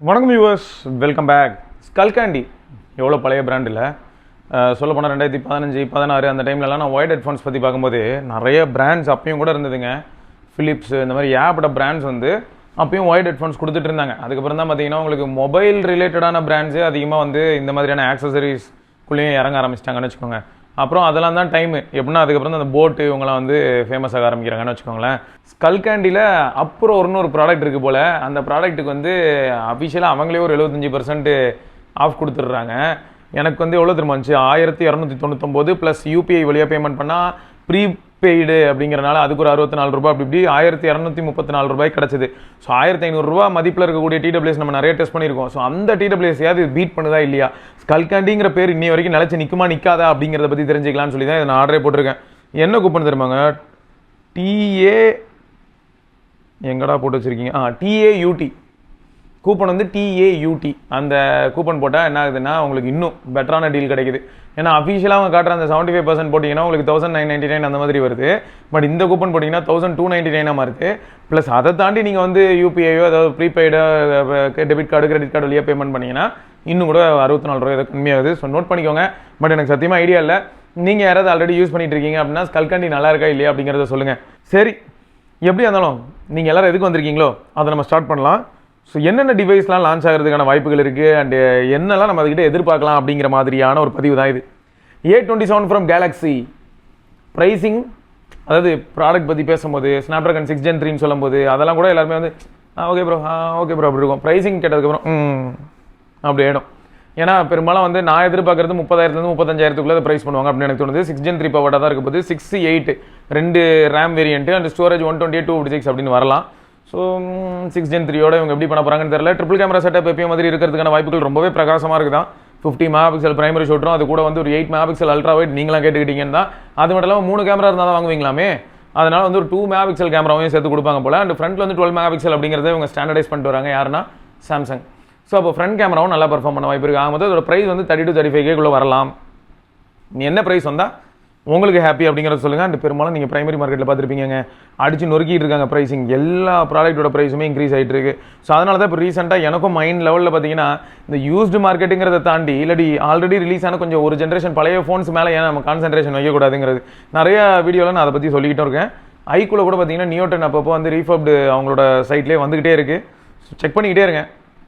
வணக்கம் viewers, welcome back. ஸ்கல்கேண்டி எவ்வளோ பழைய பிராண்ட் இல்லை, சொல்ல போனால் 2015, 16 அந்த டைம்லலாம் நான் ஒயர்ட் ஹெட்ஃபோன்ஸ் பற்றி பார்க்கும்போது நிறைய பிராண்ட்ஸ் அப்பயும் கூட இருந்ததுங்க. ஃபிலிப்ஸ் இந்த மாதிரி ஏகப்பட்ட பிராண்ட்ஸ் வந்து அப்பயும் ஒயர்ட் ஹெட்ஃபோன்ஸ் கொடுத்துட்டு இருந்தாங்க. அதுக்கப்புறம் தான் பார்த்தீங்கன்னா உங்களுக்கு மொபைல் ரிலேட்டடான பிராண்ட்ஸே அதிகமாக வந்து இந்த மாதிரியான ஆக்சசரிஸ்குள்ளேயும் இறங்க ஆரம்பிச்சிட்டாங்கன்னு வச்சுக்கோங்க. அப்புறம் அதெல்லாம் தான் டைமு எப்படின்னா அதுக்கப்புறம் தான் அந்த போட்டு இவங்களாம் வந்து ஃபேமஸ் ஆக ஆரம்பிக்கிறாங்கன்னு வச்சுக்கோங்களேன். ஸ்கல்கேண்டியில் அப்புறம் இன்னொரு ப்ராடக்ட் இருக்குது போல், அந்த ப்ராடக்ட்டுக்கு வந்து அஃபிஷியலாக அவங்களே ஒரு 75% ஆஃப் கொடுத்துட்றாங்க. எனக்கு வந்து எவ்வளோ திரும்ப வந்துச்சு, 1299 ப்ளஸ் யூபிஐ வழியாக பேமெண்ட் பண்ணால் ப்ரீபெய்டு அப்படிங்கிறனால அதுக்கு ஒரு 64 ரூபா, அப்படி இப்படி 1234 ரூபாய்க்கு கிடச்சிது. ஸோ 1500 ரூபா மதிப்பில் இருக்கக்கூடிய டிடபிள்யூஎஸ் நம்ம நிறைய டெஸ்ட் பண்ணியிருக்கோம். ஸோ அந்த டிடபிள்யூஎஸ் ஏதாவது பீட் பண்ணுதா இல்லையா, ஸ்கல்கேண்டிங்கிற பேர் இன்னி வரைக்கும் நிலச்சி நிற்குமா நிற்காதா அப்படிங்கிறத பற்றி தெரிஞ்சுக்கலாம்னு சொல்லி தான் இதை நான் ஆர்டரே போட்டிருக்கேன். என்ன கூப்பன் தெரியுமாங்க, டிஏ எங்கடா போட்டு வச்சுருக்கீங்க, டிஏயூடி கூப்பன் வந்து டிஏயூடி. அந்த கூப்பன் போட்டால் என்ன ஆகுதுன்னா உங்களுக்கு இன்னும் பெட்டரான டீல் கிடைக்குது. ஏன்னா அஃபிஷியலாக அவங்க காட்டுற அந்த 75% போட்டிங்கன்னா உங்களுக்கு 1999 அந்த மாதிரி வருது. பட் இந்த கூப்பன் போட்டிங்கன்னா 1299 வருது. ப்ளஸ் அதை தாண்டி நீங்கள் வந்து யூபிஐயோ அதாவது ப்ரீபெய்டோ டெபிட் கார்டு கிரெடிட் கார்டு வழியாக பேமெண்ட் பண்ணிங்கன்னா இன்னும் கூட 64 ரூபாய் கம்மியாகுது. ஸோ நோட் பண்ணிக்கோங்க. பட் எனக்கு சத்தியமாக ஐடியா இல்லை. நீங்கள் யாராவது ஆல்ரெடி யூஸ் பண்ணிட்டு இருக்கீங்க அப்படின்னா ஸ்கல்கேண்டி நல்லா இருக்கா இல்லையா அப்படிங்கிறத சொல்லுங்கள். சரி, எப்படி இருந்தாலும் நீங்கள் எல்லோரும் எதுக்கு வந்திருக்கீங்களோ அதை நம்ம ஸ்டார்ட் பண்ணலாம். ஸோ என்னென்ன டிவைஸ்லாம் லான்ச் ஆகிறதுக்கான வாய்ப்புகள் இருக்குது அண்டு என்னெல்லாம் நம்ம அதுக்கிட்ட எதிர்பார்க்கலாம் அப்படிங்கிற மாதிரியான ஒரு பதிவு தான் இது. A27 ஃப்ரம் கேலக்ஸி ப்ரைஸிங், அதாவது ப்ராடக்ட் பற்றி பேசும்போது ஸ்னாப்ட்ராகன் 6 Gen 3 சொல்லும்போது அதெல்லாம் கூட எல்லாருமே வந்து ஓகே ப்ரோ அப்படி இருக்கும். ப்ரைஸிங் கேட்டதுக்கப்புறம் அப்படி ஆகிடும். ஏன்னா பெரும்பாலும் வந்து நான் எதிர்பார்க்குறது 30,000 35,000 ப்ரைஸ் பண்ணுவாங்க அப்படின்னு எனக்கு தோணுது. 6 Gen 3 பவர்டாக தான் இருக்க போது. 6, 8 2 ரேம் வேரியன்ட்டு அண்ட் ஸ்டோரேஜ் 128, 256 அப்படின்னு வரலாம். ஸோ 6 Gen 3யோட இவங்க எப்படி பண்ண போகிறாங்கன்னு தெரியல. ட்ரிபிள் கேமரா செட்டப் எப்பயும் மாதிரி இருக்கிறதுக்கான வாய்ப்புகள் ரொம்பவே பிரகாசமாக இருக்குதான். 50 மெகாபிக்சல் பிரைமரி ஷூட்டரும் அது கூட வந்து ஒரு 8 மெகாபிக்சல் அல்ட்ரா வைட் நீங்களாம் கேட்டுக்கிட்டீங்கன்னு தான். அது மட்டும் இல்லாமல் 3 கேமரா இருந்தால் தான் வாங்குவீங்களாமே, அதனால் வந்து ஒரு 2 மெகாபிக்சல் கேமராவையும் சேர்த்து கொடுப்பாங்க போல. அண்ட் ஃப்ரண்ட்டில் வந்து 12 மெகாபிக்சல் அப்படிங்கிறத இவங்க ஸ்டாண்டர்டைஸ் பண்ணிட்டு வராங்க. யாருன்னா சாம்சங். ஸோ அப்போ ஃப்ரண்ட் கேமராவும் நல்லா பர்ஃபார்ம் பண்ண வாய்ப்பு இருக்குது. ஆகும்போது அதோட ப்ரைஸ் வந்து 30 to 35K வரலாம். நீ என்ன ப்ரைஸ் வந்தால் உங்களுக்கு ஹாப்பி அப்படிங்கிறத சொல்லுங்கள். அண்ட் பெரும்பாலும் நீங்கள் பிரைமரி மார்க்கெட்டில் பார்த்துருப்பீங்க அடிச்சு நொறுக்கிட்டு இருக்காங்க ப்ரைஸிங். எல்லா ப்ராடக்ட்டோட ப்ரைஸுமே இன்க்ரீஸ் ஆகிட்டு இருக்கு. ஸோ அதனால தான் இப்போ ரீசெண்டாக எனக்கும் மைண்ட் லெவலில் பார்த்தீங்கன்னா இந்த யூஸ்டு மார்க்கெட்டுங்கிறத தாண்டி இல்லாட்டி ஆல்ரெடி ரிலீஸ் ஆன கொஞ்சம் ஒரு ஜென்ரேஷன் பழைய ஃபோன்ஸ் மேலே ஏன் நம்ம கான்சன்ட்ரேஷன் வைக்கக்கூடாதுங்கிறது நிறைய வீடியோவில் நான் அதை பற்றி சொல்லிக்கிட்டே இருக்கேன். ஐக்குள்ள கூட பார்த்தீங்கன்னா நியோடன் அப்பப்போ வந்து ரீஃபப்டு அவங்களோட சைட்லேயே வந்துகிட்டே இருக்குது. ஸோ செக் பண்ணிக்கிட்டே இருங்க.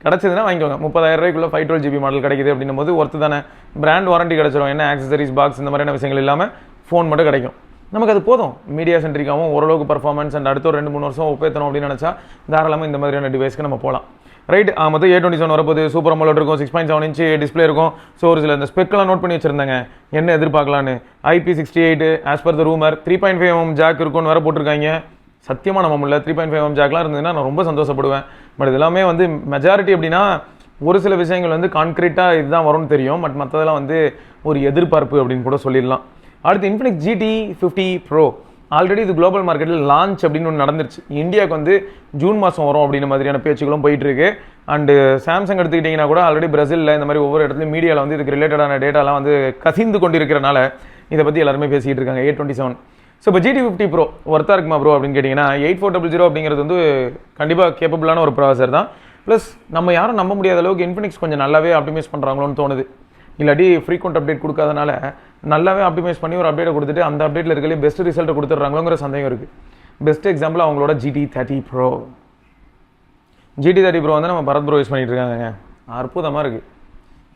கிடச்சதுன்னா வாங்கிக்கோங்க. 30,000 ரூபாய்க்குள்ள 512GB மாடல் கிடைக்குது அப்படின்னும் போது ஒர்த்து தானே. பிராண்ட் வாரண்டி கிடச்சிடும். என்ன ஆக்சசரிஸ் பாக்ஸ் இந்த மாதிரியான விஷயங்கள் இல்லாமல் ஃபோன் மட்டும் கிடைக்கும். நமக்கு அது போதும். மீடியா சென்ட்ரிக்காகவும் ஓரளவுக்கு பர்ஃபார்மன்ஸ் அண்ட் அடுத்த ஒரு 2-3 வருஷம் ஒப்பேற்றணும் அப்படின்னு நினச்சா தாராளமாக இந்த மாதிரியான டிவைஸ்க்கு நம்ம போகலாம். ரைட், மொத்தம் A27 வரப்போது. சூப்பர் AMOLED இருக்கும், 6.7 inch டிஸ்பிளே இருக்கும். ஸோ ஒரு சில இந்த ஸ்பெக்கெல்லாம் நோட் பண்ணி வச்சிருந்தாங்க என்ன எதிர்பார்க்கலான்னு. IP68 as per the rumour. 3.5mm jack இருக்கும்னு வேறு போட்டிருக்காங்க. சத்தியமாக நம்ம முடியல. 3.5mm ஜாக்லாம் இருந்ததுன்னா நான் ரொம்ப சந்தோஷப்படுவேன். பட் இது எல்லாமே வந்து மெஜாரிட்டி எப்படின்னா ஒரு சில விஷயங்கள் வந்து கான்க்ரீட்டாக இதுதான் வரும்னு தெரியும். பட் மற்றதெல்லாம் வந்து ஒரு எதிர்பார்ப்பு அப்படின்னு கூட சொல்லிடலாம். அடுத்து இன்ஃபினிக்ஸ் GT50 Pro ஆல்ரெடி இது குளோபல் மார்க்கெட்டில் லான்ச் அப்படின்னு ஒன்று நடந்துருச்சு. இந்தியாவுக்கு வந்து ஜூன் மாதம் வரும் அப்படின்ற மாதிரியான பேச்சுகளும் போயிட்டு இருக்கு. அண்டு சாம்சங் எடுத்துக்கிட்டிங்கன்னா கூட ஆல்ரெடி பிரேசிலில் இந்த மாதிரி ஒவ்வொரு இடத்துலையும் மீடியாவில் வந்து இதுக்கு ரிலேட்டடான டேட்டாலாம் வந்து கசிந்து கொண்டிருக்கிறனால இதை பற்றி எல்லாருமே பேசிகிட்டு இருக்காங்க. A27. ஸோ இப்போ GT50 Pro ஒர்த்தாக இருக்குமா ப்ரோ அப்படின்னு கேட்டிங்கன்னா 8400 அப்படிங்கிறது வந்து கண்டிப்பாக கேப்பபிளான ஒரு ப்ராசஸர் தான். ப்ளஸ் நம்ம யாரும் நம்ப முடியாத அளவுக்கு இன்ஃபினிக்ஸ் கொஞ்சம் நல்லாவே ஆப்டிமைஸ் பண்ணுறாங்களோன்னு தோணுது. இல்லாட்டி ஃப்ரீக்வெண்ட் அப்டேட் கொடுக்காதனால நல்லாவே ஆப்டிமைஸ் பண்ணி ஒரு அப்டேட்டை கொடுத்துட்டு அந்த அப்டேட்டில் இருக்கிற பெஸ்ட் ரிசல்ட்டை கொடுத்துட்றாங்களோங்கிற சந்தேகம் இருக்குது. பெஸ்ட் எக்ஸாம்பிள் அவங்களோட GT30 Pro. GT30 Pro வந்து நம்ம பரத் ப்ரோ யூஸ் பண்ணிட்டு இருக்காங்க. அற்புதமாக இருக்குது,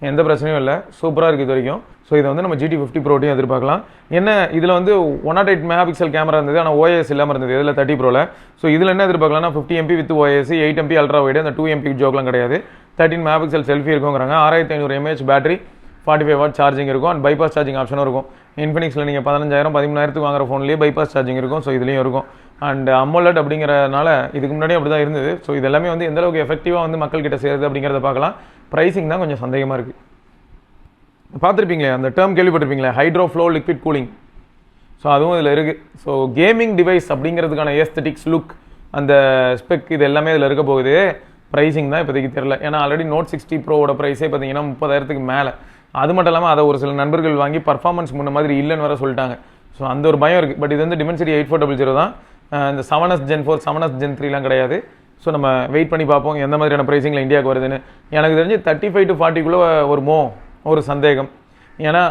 எந்த பிரச்சனையும் இல்லை, சூப்பராக இருக்குது இது வரைக்கும். ஸோ இதை வந்து நம்ம GT50 Pro-ட்டையும் எதிர்பார்க்கலாம். என்ன இதில் வந்து 108 மெகாபிக்சல் கேமரா இருந்தது, ஆனால் OIS இல்லாமல் இருந்தது இதில் 30 Pro-ல. ஸோ இதில் என்ன எதிர்பார்க்கலாம்னா 50MP with OIS, 8MP ultra wide, அந்த 2MP ஜோக்லாம் கிடையாது. 13 மெகாபிக்சல் செல்ஃபி இருக்குங்கிறாங்க. 6500 mAh பேட்டரி, 45 வாட் சார்ஜிங் இருக்கும். அண்ட் பைபாஸ் சார்ஜிங் ஆப்ஷனும் இருக்கும். இன்ஃபினிக்ஸில் நீங்கள் 15,000 13,000 வாங்குற ஃபோன்லேயே பைபாஸ் சார்ஜிங் இருக்கும். ஸோ இதுலேயும் இருக்கும். அண்ட் AMOLED அப்படிங்கிறனால இதுக்கு முன்னாடி அப்படி தான் இருந்தது. ஸோ இது எல்லாமே வந்து எந்தளவுக்கு எஃபெக்டிவாக வந்து மக்கள்கிட்ட சேருது அப்படிங்கிறத பார்க்கலாம். ப்ரைஸிங் தான் கொஞ்சம் சந்தேகமாக இருக்குது. பார்த்துருப்பீங்களே அந்த டேர்ம் கேள்விப்பட்டிருப்பீங்களே, hydro flow liquid cooling. So அதுவும் இதில் இருக்குது. ஸோ கேமிங் டிவைஸ் அப்படிங்கிறதுக்கான ஏஸ்தட்டிக்ஸ் லுக் அந்த ஸ்பெக் இது எல்லாமே இதில் இருக்க போகுது. ப்ரைஸிங் தான் இப்போதைக்கு தெரியல. ஏன்னா ஆல்ரெடி Note 60 Pro-வோட ப்ரைஸே பார்த்தீங்கன்னா 30,000 மேலே. அது மட்டும் இல்லாமல் அதை ஒரு சில நண்பர்கள் வாங்கி பர்ஃபார்மன்ஸ் முன்ன மாதிரி இல்லைன்னு வர சொல்லிட்டாங்க. ஸோ அந்த ஒரு பயம் இருக்குது. பட் இது வந்து Dimensity 8400 தான். இந்த 7S Gen 4 7S Gen 3லாம் கிடையாது. ஸோ நம்ம வெயிட் பண்ணி பார்ப்போம் எந்த மாதிரியான ப்ரைஸிங்கில் இந்தியாவுக்கு வருதுன்னு. எனக்கு தெரிஞ்சு 35 to 40 வருமோ ஒரு சந்தேகம். ஏன்னா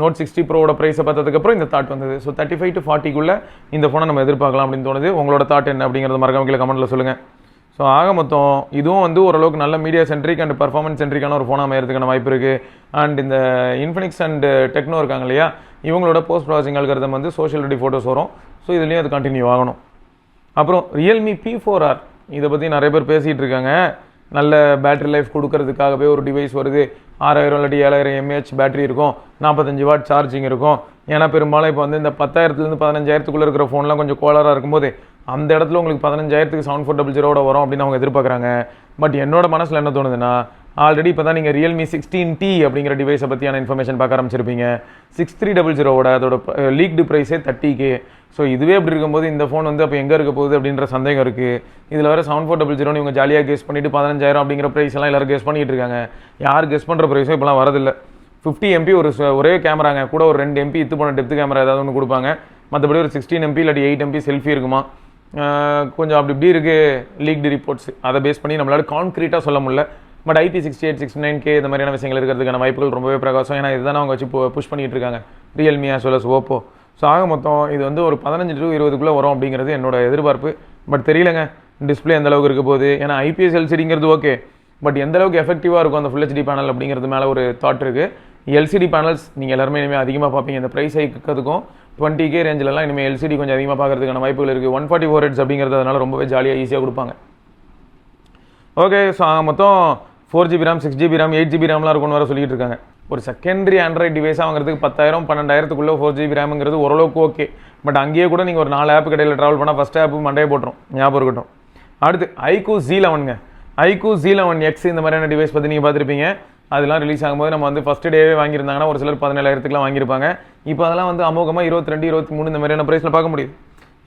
Note 60 Proவோட ப்ரைஸை பார்த்ததுக்கப்புறம் இந்த தாட் வந்தது. ஸோ 35 to 40 இந்த ஃபோனை நம்ம எதிர்பார்க்கலாம் அப்படின்னு தோணுது. உங்களோட தாட் என்ன அப்படிங்கிறது மறக்காம கீழே கமெண்ட்டில் சொல்லுங்கள். ஸோ ஆக மொத்தம் இதுவும் வந்து ஓரளவுக்கு நல்ல மீடியா சென்ட்ரிக் அண்ட் பர்ஃபார்மன்ஸ் சென்ட்ரிக்கான ஒரு ஃபோனாக அமையறதுக்கான வாய்ப்பு இருக்குது. அண்ட் இந்த இன்ஃபினிக்ஸ் அண்ட் டெக்னோ இருக்காங்க இல்லையா, இவங்களோட போஸ்ட் ப்ராசஸிங் அல்காரிதம் வந்து சோஷியல் ரெடி ஃபோட்டோஸ் வரும். ஸோ இதுலேயும் அது கண்டினியூ ஆகணும். அப்புறம் Realme P4R இதை பற்றி நிறைய பேர் பேசிகிட்டு இருக்காங்க. நல்ல பேட்டரி லைஃப் கொடுக்கறதுக்காகவே ஒரு டிவைஸ் வருது. 6000 இல்லாட்டி 7000 mAh பேட்டரி இருக்கும், 45 வாட் சார்ஜிங் இருக்கும். ஏன்னா பெரும்பாலும் இப்போ வந்து இந்த 10,000லேருந்து 15,000க்குள்ளே இருக்கிற ஃபோன்லாம் கொஞ்சம் கோளாராக இருக்கும்போது அந்த இடத்துல உங்களுக்கு 15,000க்கு 7400 வரும் அப்படின்னு அவங்க எதிர்பார்க்குறாங்க. பட் என்னோட மனசில் என்ன தோணுதுன்னா, ஆல்ரெடி இப்போ தான் நீங்கள் Realme 16T அப்படிங்கிற டிவைஸை பற்றியான இன்ஃபர்மேஷன் பார்க்க ஆரம்பிச்சிருப்பீங்க. 6300 அதோட லீக்டு ப்ரைஸே 30K. ஸோ இதுவே அப்படி இருக்கும்போது இந்த ஃபோன் வந்து அப்போ எங்கே இருக்க போகுது அப்படின்ற சந்தேகம் இருக்குது. இதில் வேறு 7400 இவங்க ஜாலியாக கெஸ் பண்ணிவிட்டு 15,000 அப்படிங்கிற ப்ரைஸ் எல்லாம் எல்லாரும் கெஸ் பண்ணிட்டு இருக்காங்க. யார் கெஸ் பண்ணுற ப்ரைஸும் இப்போலாம் வரதில்லை. 50 MP ஒரே கேமராங்க, கூட ஒரு 2 MP இது போன டெப்த் கேமரா ஏதாவது ஒன்று கொடுப்பாங்க. மற்றபடி ஒரு 16 MP இல்லாட்டி 8 MP செல்ஃபி இருக்குமா. கொஞ்சம் அப்படி இப்படி இருக்குது லீக்டு ரிப்போர்ட்ஸ். அதை பேஸ் பண்ணி நம்மளால கான்க்ரீட்டாக சொல்ல முடியல. பட் IP68 69K இந்த மாதிரியான விஷயங்கள் இருக்கிறதுக்கான வாய்ப்புகள் ரொம்பவே பிரகாசம். ஏன்னா இதுதான் அவங்க வச்சு புஷ் பண்ணிட்டு இருக்காங்க Realme as well as Oppo. So ஆக மொத்தம் இது வந்து ஒரு 15 to 20 வரும் அப்படிங்கிறது என்னோட எதிர்பார்ப்பு. பட் தெரியலங்க டிஸ்பிளே எந்த அளவுக்கு இருக்க போகுது. ஏன்னா IPS LCDங்கிறது ஓகே, பட் எந்த அளவுக்கு எஃபெக்டிவாக இருக்கும் அந்த Full HD பேனல் அப்படிங்கிறது மேலே ஒரு தாட் இருக்குது. LCD பேனல்ஸ் நீங்கள் எல்லாருமே இனிமேல் அதிகமாக பார்ப்பீங்க. இந்த ப்ரைஸ் ஹைக்குறதுக்கும் 20K ரேஞ்சிலலாம் இனிமேல் LCD கொஞ்சம் அதிகமாக பார்க்கறதுக்கான வாய்ப்புகள் இருக்குது. 144 Hz அப்படிங்கிறது அதனால் ரொம்பவே ஜாலியாக ஈஸியாக கொடுப்பாங்க. ஓகே, ஸோ மொத்தம் 4GB RAM 6GB RAM 8GB RAMலாம் இருக்கும்னு வேறு சொல்லிட்டு இருக்காங்க. ஒரு செகண்டரி ஆண்ட்ராய்ட் டிவைஸாக வாங்குறதுக்கு 10,000 12,000க்குள்ளே 4GB RAMங்கிறது ஓரளவுக்கு ஓகே. பட் அங்கேயே கூட நீங்கள் ஒரு 4 ஆப் கடையில் ட்ராவல் பண்ணால் ஃபஸ்ட் ஆப் மண்டையை போட்டுரும், ஞாபகம் இருக்கட்டும். அடுத்து iQOO Z11ங்க. iQOO Z11X இந்த மாதிரியான டிவைஸ் பற்றி நீங்கள் பார்த்துருப்பீங்க. அதெல்லாம் ரிலீஸ் ஆகும்போது நம்ம வந்து ஃபஸ்ட் டேவே வாங்கியிருந்தாங்கன்னா ஒரு சிலர் 17,000க்குலாம் வாங்கியிருப்பாங்க. இப்போ அதெல்லாம் வந்து அமோகமாக 22 23 இந்த மாதிரியான ப்ரைஸில் பார்க்க முடியுது.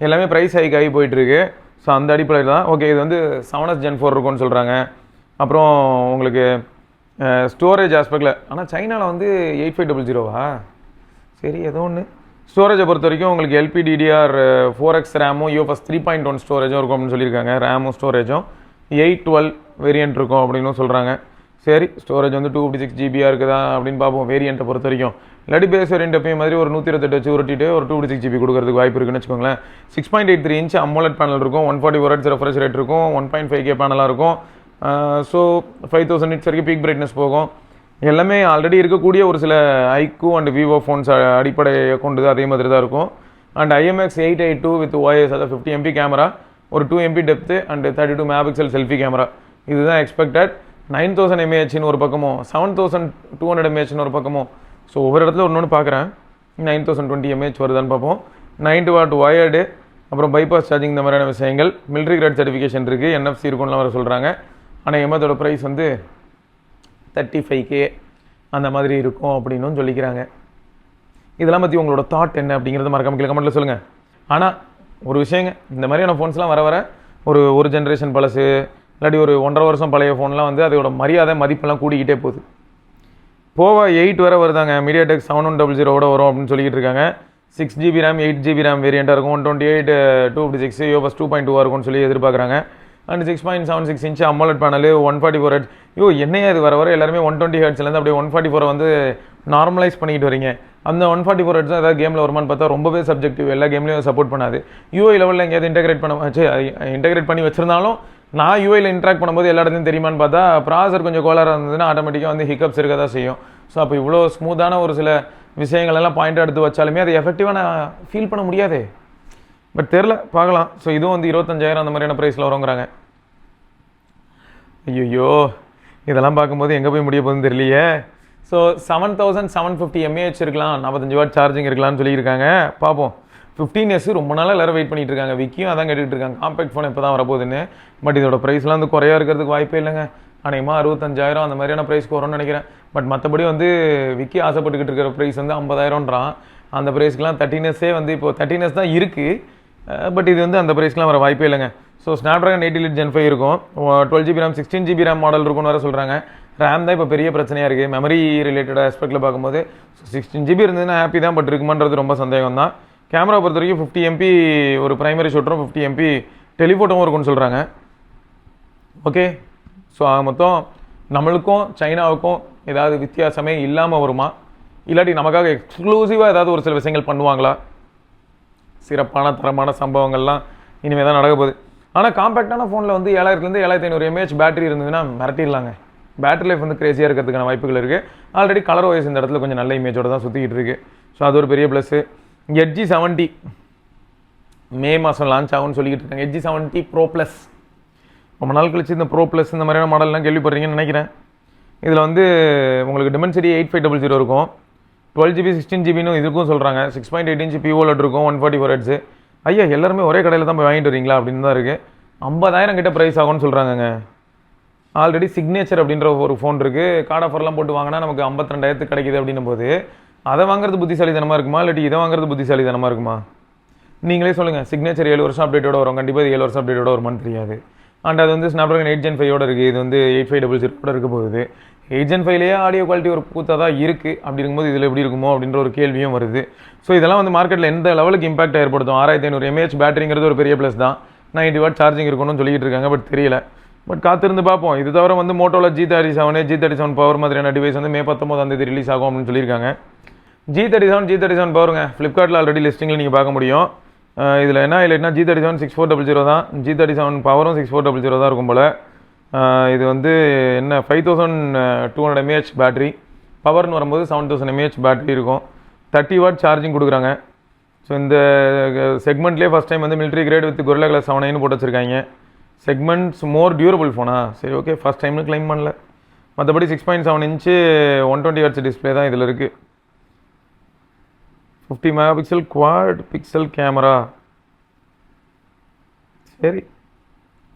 எல்லாமே ப்ரைஸ் ஹைக் ஆகி போயிட்டுருக்கு. ஸோ அந்த அடிப்படையில் தான் ஓகே. இது வந்து 7S Gen 4 இருக்கும்னு சொல்கிறாங்க. அப்புறம் உங்களுக்கு ஸ்டோரேஜ் ஆஸ்பெக்டில் ஆனால் சைனாவில் வந்து 8500 சரி ஏதோ ஒன்று. ஸ்டோரேஜை பொறுத்த வரைக்கும் உங்களுக்கு LPDDR4X ரேமும் UFS 3.1 ஸ்டோரேஜும் இருக்கும் அப்படின்னு சொல்லியிருக்காங்க. ரேமும் ஸ்டோரேஜும் 812 வேரியன்ட் இருக்கும் அப்படின்னு சொல்கிறாங்க. சரி, ஸ்டோரேஜ் வந்து 256GB இருக்குதா அப்படின்னு பார்ப்போம் வேரியண்ட்டை பொறுத்த வரைக்கும். இல்லாட்டி பேஸ் வேரியண்ட் எப்பயும் மாதிரி ஒரு 128 வச்சு உருட்டிட்டு ஒரு 256GB கொடுக்கறதுக்கு வாய்ப்பு இருக்குன்னு வச்சுக்கோங்களேன். 6.83 inch AMOLED பேனல் இருக்கும், 144 Hz ரெஃப்ரெஷ் ரேட் இருக்கும், 1.5K பேனலாக இருக்கும். ஸோ 5000 nits வரைக்கும் பீக் பிரைட்னஸ் போகும். எல்லாமே ஆல்ரெடி இருக்கக்கூடிய ஒரு சில iQOO அண்ட் Vivo ஃபோன்ஸ் அடிப்படையை கொண்டு அதே மாதிரி தான் இருக்கும். அண்ட் IMX882 வித் OIS, அதாவது 50 MP கேமரா, ஒரு 2 MP depth and 32 MP selfie camera. இதுதான் எக்ஸ்பெக்டட். 9000 mAh ஒரு பக்கமும் 7200 mAh ஒரு பக்கமும். ஸோ ஒவ்வொரு இடத்துல ஒன்று பார்க்குறேன். 9020 mAh வருதான்னு பார்ப்போம். 90 watt வயர்டு, அப்புறம் பைபாஸ் சார்ஜிங் இந்த மாதிரியான விஷயங்கள். மிலிட்ரி கிரேட் சர்டிஃபிகேஷன் இருக்குது, NFC இருக்கும்லாம் வர சொல்கிறாங்க. ஆனால் எம்மதோட ப்ரைஸ் வந்து 35K அந்த மாதிரி இருக்கும் அப்படின்னு சொல்லிக்கிறாங்க. இதெல்லாம் பற்றி உங்களோட தாட் என்ன அப்படிங்கிறத மறக்காம கீழே கமெண்ட்டில் சொல்லுங்கள். ஆனால் ஒரு விஷயங்க, இந்த மாதிரியான ஃபோன்ஸ்லாம் வர வர ஒரு ஜென்ரேஷன் பழசு இல்லாட்டி ஒரு 1.5 வருஷம் பழைய ஃபோன்லாம் வந்து அதோட மரியாதை மதிப்பெல்லாம் கூடிக்கிட்டே போகுது. போவா 8 வரை வருதாங்க. MediaTek 7100 வரும் அப்படின்னு சொல்லிக்கிட்டு இருக்காங்க. 6GB RAM 8GB RAM வேரியண்ட்டாக இருக்கும். 128 256 UFS 2.2 இருக்கும்னு சொல்லி எதிர்பார்க்குறாங்க. And 6.76 inch AMOLED panel, 144 Hz. என்னையா இது வர வர எல்லாருமே 120 Hzலேருந்து அப்படியே 144 வந்து நார்மலைஸ் பண்ணிக்கிட்டு வரீங்க. அந்த 144 Hz தான் ஏதாவது கேமில் வருமானு பார்த்தா ரொம்பவே சப்ஜெக்டிவ். எல்லா கேம்லேயும் சப்போர்ட் பண்ணாது. UI லெவலில் எங்கேயாவது இன்டெகிரேட் பண்ணி வச்சிருந்தாலும் நான் யூஐயில் இன்ட்ராக்ட் பண்ணும்போது எல்லா இடத்துலையும் தெரியுமான்னு பார்த்தா ப்ராசர் கொஞ்சம் கோளாராக இருந்ததுன்னா ஆட்டோமேட்டிக்காக வந்து ஹிக்கப்ஸ் இருக்க தான் செய்யும். ஸோ அப்போ இவ்வளோ ஸ்மூத்தான ஒரு சில விஷயங்கள் எல்லாம் பாயிண்ட் எடுத்து வச்சாலுமே அது எஃபெக்டிவாக நான் ஃபீல் பண்ண முடியாது. பட் தெரில, பார்க்கலாம். ஸோ இதுவும் வந்து 25,000 அந்த மாதிரியான ப்ரைஸில் வருங்கிறாங்க. ஐயோ, இதெல்லாம் பார்க்கும்போது எங்கே போய் முடிய போகுதுன்னு தெரியலையே. ஸோ 7750 mAh இருக்கலாம், 45 வாட் சார்ஜிங் இருக்கலாம்னு சொல்லியிருக்காங்க. பார்ப்போம். 15S ரொம்ப நாளாக எல்லாரும் வெயிட் பண்ணிட்டு இருக்காங்க. விக்கியும் அதான் கேட்டுட்டு இருக்காங்க, காம்பேக்ட் ஃபோன் இப்போ தான் வரப்போகுதுன்னு. பட் இதோட ப்ரைஸ்லாம் வந்து குறையா இருக்கிறதுக்கு வாய்ப்பே இல்லைங்க. அநேகமாக 65,000 அந்த மாதிரியான ப்ரைஸ்க்கு வரும்னு நினைக்கிறேன். பட் மற்றபடி வந்து விக்கி ஆசைப்பட்டுக்கிட்டு இருக்கிற ப்ரைஸ் வந்து 50,000ன்றான். அந்த ப்ரைஸ்க்குலாம் 13S வந்து இப்போ 13S தான் இருக்குது. பட் இது வந்து அந்த ப்ரைஸ்க்குலாம் வர வாய்ப்பே இல்லைங்க. ஸோ Snapdragon 8 Elite Gen 5 இருக்கும், 12GB RAM 16GB RAM model இருக்கும்னு வேறு சொல்கிறாங்க. ரேம் தான் இப்போ பெரிய பிரச்சனையாக இருக்குது மெமரி ரிலேட்டட் ஆஸ்பெக்டில் பார்க்கும்போது. 16GB இருந்ததுன்னா ஹாப்பி தான், பட் இருக்குமான்றது ரொம்ப சந்தேகம் தான். கேமரா பொறுத்த வரைக்கும் 50 MP ஒரு ப்ரைமரி ஷூட்டரும் 50 MP டெலிஃபோட்டோவும் இருக்கும்னு சொல்கிறாங்க. ஓகே. ஸோ மொத்தம் நம்மளுக்கும் சைனாவுக்கும் ஏதாவது வித்தியாசமே இல்லாமல் வருமா, இல்லாட்டி நமக்காக எக்ஸ்க்ளூசிவாக ஏதாவது ஒரு சில விஷயங்கள் பண்ணுவாங்களா? சிறப்பான தரமான சம்பவங்கள்லாம் இனிமேல் தான் நடக்க போகுது. ஆனால் காம்பேக்டான ஃபோனில் வந்து 7000லேருந்து 7500 mAh பேட்டரி இருந்ததுன்னா மிரட்டிடலாங்க. பேட்டரி லைஃப் வந்து கிரேசியாக இருக்கிறதுக்கான வாய்ப்புகள் இருக்குது. ஆல்ரெடி கலர் ஓஎஸ் இந்த இடத்துல கொஞ்சம் நல்ல இமேஜோட தான் சுற்றிக்கிட்டு இருக்குது. ஸோ அது ஒரு பெரிய ப்ளஸ்ஸு. எட்ஜி 70 மே மாதம் லான்ச் ஆகும்னு சொல்லிக்கிட்டு இருக்காங்க. Edge 70 bro plus. ரொம்ப நாள் கழிச்சு இந்த ப்ரோ ப்ளஸ் இந்த மாதிரியான மாடல்லாம் கேள்விப்படுறீங்கன்னு நினைக்கிறேன். இதில் வந்து உங்களுக்கு Dimensity 8500 இருக்கும். 12GB 16GBன்னு இதுக்கும் சொல்கிறாங்க. 6.8 inch POLED இருக்கும். 144 Hz. ஐயா எல்லாருமே ஒரே கடையில் தான் போய் வாங்கிட்டு வரீங்களா அப்படின்னு தான் இருக்குது. 50,000 கிட்ட ப்ரைஸ் ஆகும்னு சொல்கிறாங்கங்க. ஆல்ரெடி சிக்னேச்சர் அப்படின்ற ஒரு ஃபோன் இருக்குது. கார்டு ஆஃபர்லாம் போட்டு வாங்கினா நமக்கு 52,000 கிடைக்குது அப்படின்னும் போது அதை வாங்குறது புத்திசாலித்தனமாக இருக்குமா, இல்லாட்டி இதை வாங்குறது புத்திசாலித்தனமாக இருக்குமா? நீங்களே சொல்லுங்கள். சிக்னேச்சர் 7 வருஷம் அப்டேட்டோட வரும். கண்டிப்பாக இது 7 வருஷம் அப்டேட்டோட வருமானு தெரியாது. அண்ட் அது வந்து Snapdragon 8 Gen 5 இருக்குது. இது வந்து 8500 இருக்க போகுது. 8 Gen 5லேயே ஆடியோ குவாலிட்டி ஒரு கூத்தாக தான் இருக்குது. அப்படி இருக்கும்போது இதில் எப்படி இருக்குமோ அப்படின்ற ஒரு கேள்வியும் வருது. ஸோ இதெல்லாம் வந்து மார்க்கெட்டில் எந்த லெவலுக்கு இம்பாக்ட் ஏற்படுத்தும்? 6500 mAh பேட்டரிங்கிறது ஒரு பெரிய ப்ளஸ் தான். 90 வாட் சார்ஜிங் இருக்கணும்னு சொல்லிட்டு இருக்காங்க. பட் தெரியல. பட் காத்திருந்து பார்ப்போம். இது தவிர வந்து மோட்டோல G37 பவர் மாதிரியான டிவைஸ் வந்து மே 19 ரிலீஸ் ஆகும் அப்படின்னு சொல்லியிருக்காங்க. G37 பவருங்க. ஃப்ளிப்கார்ட்டில் ஆல்ரெடி லிஸ்டிங்கில் நீங்கள் பார்க்க முடியும். இதில் என்ன இல்லைன்னா G37 6400 தான். G37 பவரும் 6400 தான் இருக்கும் போல். இது வந்து என்ன 5200 mAh பேட்டரி. பவர்னு வரும்போது 7000 mAh பேட்டரி இருக்கும். 30 வாட் சார்ஜிங் கொடுக்குறாங்க. ஸோ இந்த செக்மெண்ட்லேயே ஃபஸ்ட் டைம் வந்து military great with Gorilla Glass 7 போட்டு வச்சுருக்காங்க. செக்மெண்ட்ஸ் மோர் டியூரபிள் ஃபோனா? சரி ஓகே, ஃபஸ்ட் டைம்னு கிளைம் பண்ணல. மற்றபடி 6.7 inch 120 Hz டிஸ்பிளே தான் இதில் இருக்குது. 50 மெகாபிக்சல் குவாட் பிக்சல் கேமரா. சரி,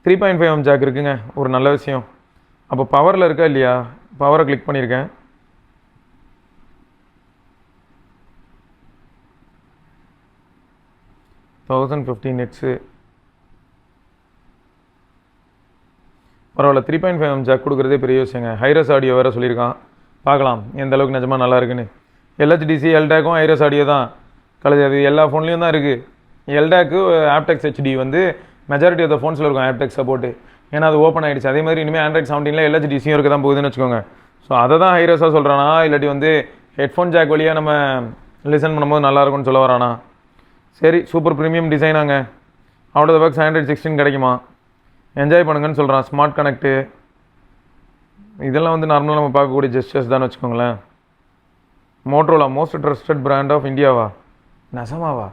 3.5mm ஜாக் இருக்குங்க. ஒரு நல்ல விஷயம். அப்போ பவரில் இருக்கா இல்லையா? பவரை கிளிக் பண்ணியிருக்கேன். $1015 பரவாயில்ல. 3.5mm ஜாக் கொடுக்குறதே பெரிய விஷயங்க. ஹைரஸ் ஆடியோ வேறு சொல்லியிருக்கான். பார்க்கலாம் எந்த அளவுக்கு நிஜமாக நல்லா இருக்குன்னு. LHDC எல்டாக்கும் ஹைரஸ் ஆடியோ தான் கலது. அது எல்லா ஃபோன்லேயும் தான் இருக்குது. எல்டாக்கு ஆப்டெக்ஸ் HD வந்து மெஜாரிட்டி ஆஃப் த ஃபோன்ஸில் இருக்கும் ஆப்டெக்ஸ் சப்போர்ட்டு. ஏன்னா அது ஓப்பன் ஆகிடுச்சு. அதே மாதிரி இனிமேல் Android 17ல் LHDCயும் இருக்க தான் போகுதுன்னு வச்சுக்கோங்க. ஸோ அதை தான் ஹைரஸாக சொல்கிறானா, இல்லாட்டி வந்து ஹெட்ஃபோன் ஜாக் வழியாக நம்ம லிசன் பண்ணும்போது நல்லாயிருக்கும்னு சொல்ல வரானா? சரி, சூப்பர் ப்ரீமியம் டிசைனாங்க. Out of the box Android 16 கிடைக்குமா? என்ஜாய் பண்ணுங்கன்னு சொல்கிறான். ஸ்மார்ட் கனெக்ட்டு இதெல்லாம் வந்து நார்மலாக நம்ம பார்க்கக்கூடிய ஜெஸ்டர்ஸ் தான் வச்சுக்கோங்களேன். Motorola most trusted brand of இந்தியாவா? நசமாவா?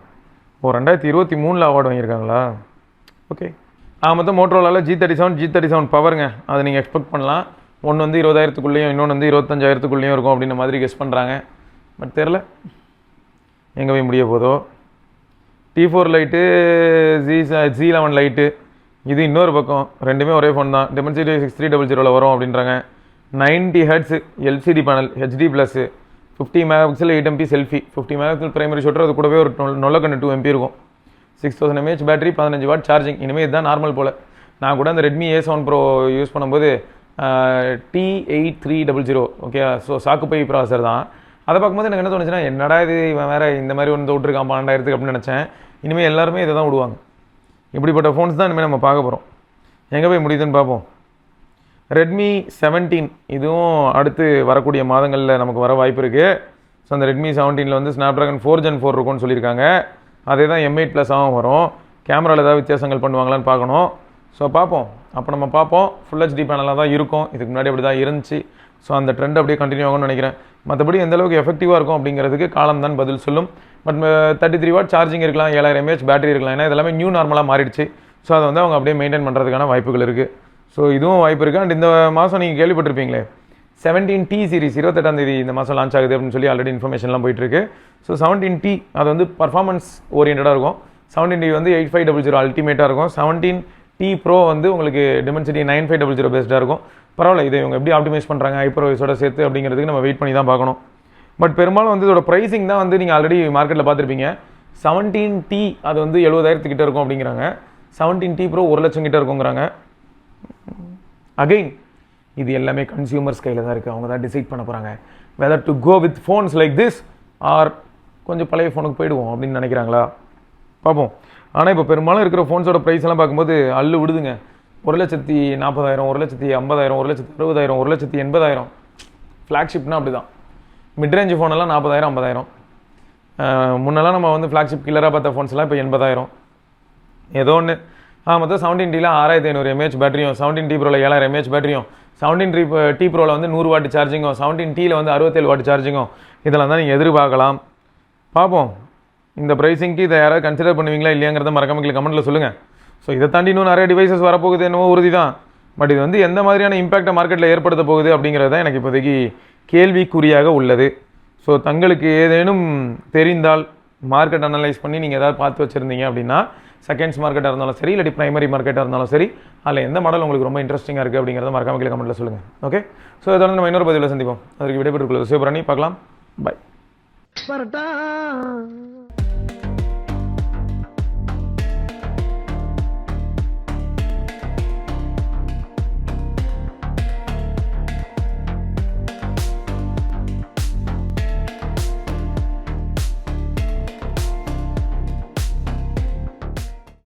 2023 அவார்டு வாங்கியிருக்காங்களா? ஓகே. மொத்தம் மோட்ரோலாவில் G37 பவருங்க. அதை நீங்கள் எக்ஸ்பெக்ட் பண்ணலாம். ஒன்று வந்து 20,000க்குள்ளேயும் இன்னொன்று வந்து 25,000க்குள்ளேயும் இருக்கும் அப்படின்ற மாதிரி கெஸ் பண்ணுறாங்க. பட் தெரில எங்கே போய் முடிய போதோ. T4 லைட்டு, Z11 லைட்டு, இது இன்னொரு பக்கம். ரெண்டுமே ஒரே ஃபோன் தான். Dimensity 6300 வரும் அப்படின்றாங்க. 90 Hz LCD panel, HD+, 50 megapixel 8MP selfie, 50 megapixel primary shooter, அது கூடவே ஒரு நொல்லக்கண்ணு 2MP இருக்கும். 6000 mAh பேட்டரி, 15 வாட் சார்ஜிங். இனிமேல் இதுதான் நார்மல் போல். நான் கூட அந்த Redmi A7 Pro யூஸ் பண்ணும்போது T8300 ஓகே. ஸோ சாக்குப்பை ப்ராசர் தான். அதை பார்க்கும்போது எனக்கு என்ன தோணுச்சுன்னா, என்னடா இது இவன் வேறு இந்த மாதிரி ஒன்று விட்டுருக்கான் 12,000 அப்படின்னு நினச்சேன். இனிமேல் எல்லாருமே இதை தான் விடுவாங்க. இப்படிப்பட்ட ஃபோன்ஸ் தான் இனிமேல் நம்ம பார்க்க போகிறோம். எங்கே போய் முடியுதுன்னு பார்ப்போம். Redmi 17 இதுவும் அடுத்து வரக்கூடிய மாதங்களில் நமக்கு வர வாய்ப்பு இருக்குது. ஸோ அந்த Redmi 17ல் வந்து Snapdragon 4 Gen 4 இருக்கும்னு சொல்லியிருக்காங்க. அதே தான் M8+ வரும். கேமராவில் ஏதாவது வித்தியாசங்கள் பண்ணுவாங்களான்னு பார்க்கணும். ஸோ பார்ப்போம். அப்போ நம்ம பார்ப்போம். ஃபுல் HD பேனலாக தான் இருக்கும். இதுக்கு முன்னாடி அப்படி தான் இருந்துச்சு. ஸோ அந்த ட்ரெண்ட் அப்படியே கண்டினியூ ஆகும்னு நினைக்கிறேன். மற்றபடி எந்த அளவுக்கு எஃபெக்டிவாக இருக்கும் அப்படிங்கிறதுக்கு காலம் தான் பதில் சொல்லும். பட் 33 வாட் சார்ஜிங் இருக்கலாம், 7000 mAh பேட்டரி இருக்கலாம். ஏன்னா இதெல்லாமே நியூ நார்மலாக மாறிடுச்சு. ஸோ அதை வந்து அவங்க அப்படியே மெயின்டைன் பண்ணுறதுக்கான வாய்ப்புகள் இருக்குது. ஸோ இதுவும் வாய்ப்பு இருக்குது. அண்ட் இந்த மாதம் நீங்கள் கேள்விப்பட்டிருப்பீங்களே 17T சீரிஸ் 28ஆம் தேதி இந்த மாதம் லான்ச் ஆகுது அப்படின்னு சொல்லி ஆல்ரெடி இன்ஃபர்மேஷன்லாம் போயிட்டுருக்கு. ஸோ 17T அது வந்து பர்ஃபார்மன்ஸ் ஓரியன்டாக இருக்கும். 17T வந்து 8500 அல்டிமேட்டாக இருக்கும். 17T Pro வந்து உங்களுக்கு Dimensity 9500 பெஸ்ட்டாக இருக்கும். பரவாயில்ல, இதை இவங்க எப்படி ஆப்டிமைஸ் பண்ணுறாங்க ஹைப்பர்வைஸோட சேர்த்து அப்படிங்கிறதுக்கு நம்ம வெயிட் பண்ணி தான் பார்க்கணும். பட் பெரும்பாலும் வந்து இதோட ப்ரைஸிங் தான் வந்து நீங்கள் ஆல்ரெடி மார்க்கெட்டில் பார்த்துருப்பீங்க. 17T அது வந்து 70,000 கிட்ட இருக்கும் அப்படிங்கிறாங்க. 17T Pro 1 லட்சம் கிட்ட இருக்குங்கிறாங்க. அகைன் இது எல்லாமே கன்சியூமர்ஸ் கையில் தான் இருக்குது. அவங்க தான் டிசைட் பண்ண போகிறாங்க whether to go with phones like this or கொஞ்சம் பழைய ஃபோனுக்கு போயிடுவோம் அப்படின்னு நினைக்கிறாங்களா பார்ப்போம். ஆனால் இப்போ பெரும்பாலும் இருக்கிற ஃபோன்ஸோட ப்ரைஸ் எல்லாம் பார்க்கும்போது அல்லு விடுதுங்க. 1,40,000 1,50,000 1,60,000 1,80,000 ஃப்ளாக்ஷிப்னா அப்படி தான். மிட்ரேஞ்ச் ஃபோனெல்லாம் 40,000 50,000. முன்னெல்லாம் நம்ம வந்து ஃப்ளாக்ஷிப் கில்லராக பார்த்த ஃபோன்ஸ்லாம் இப்போ 80,000 ஏதோ ஒன்று. மொத்தம் 17Tல 6,500 mAh பேட்டரியும், 17T ப்ரோவில் 7,000 mAh பேட்டரியும், 17T ப்ரோவில் வந்து 100 வாட் சார்ஜிங்கும், 17Tல வந்து 67 வாட் சார்ஜிங்கும், இதெல்லாம் தான் நீங்கள் எதிர்பார்க்கலாம். பார்ப்போம் இந்த ப்ரைஸிங்க்கு இதை யாராவது கன்சிடர் பண்ணுவீங்களா இல்லையாங்கிறத மறக்காம கமெண்ட்டில் சொல்லுங்கள். ஸோ இதை தாண்டி இன்னும் நிறைய டிவைசஸ் வரப்போகுது என்னவோ உறுதி தான். பட் இது வந்து எந்த மாதிரியான இம்பாக்டை மார்க்கெட்டில் ஏற்படுத்த போகுது அப்படிங்கிறது தான் எனக்கு இப்போதைக்கு கேள்விக்குறியாக உள்ளது. ஸோ தங்களுக்கு ஏதேனும் தெரிந்தால் மார்க்கெட் அனலைஸ் பண்ணி நீங்கள் ஏதாவது பார்த்து வச்சுருந்தீங்க அப்படின்னா, செகண்ட்ஸ் மார்க்கெட்டாக இருந்தாலும் சரி, இல்லாட்டி பிரைமரி மார்க்கெட்டாக இருந்தாலும் சரி, அதில் எந்த மாடல் உங்களுக்கு ரொம்ப இன்ட்ரெஸ்டிங்காக இருக்குது அப்படிங்கிறத மறக்காம கமெண்ட்டில் சொல்லுங்கள். ஓகே, ஸோ இதோட நம்ம இன்னொரு பதிவில் சந்திப்போம். அதற்கு விடைபெற்றுக் கொள்வது சிவபரணி. பார்க்கலாம். பாய்.